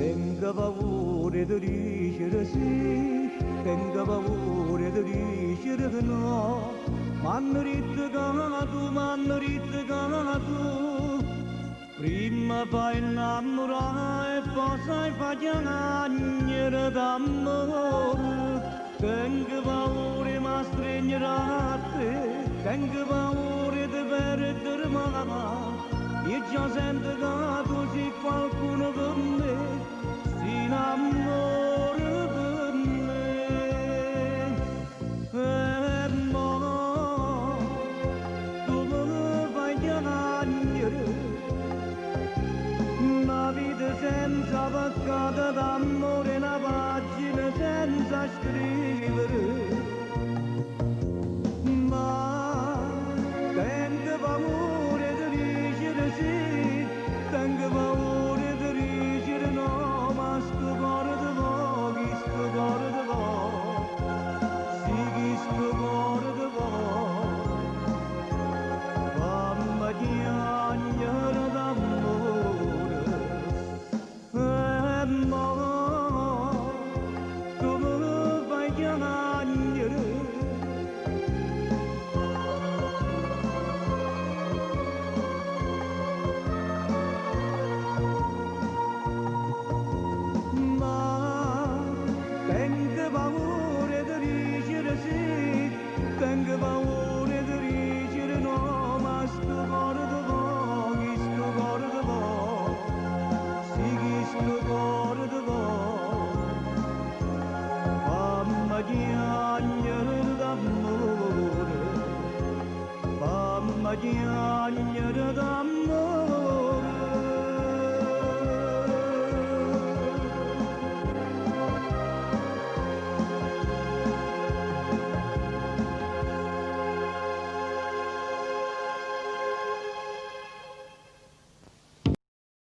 Tenga paura di riuscirsi, tenga paura di riuscire no. M'hanno detto tu, prima fai innamorare e poi sai fai chiamare d'amore. Tenga paura ma stringerà a te, tenga paura di perdere mamma. Io già sento che tu sei qualcuno per me, si innamora per me. E mo tu mi fai piangere, una vita senza peccato d'amore, una pagina senza scrivere.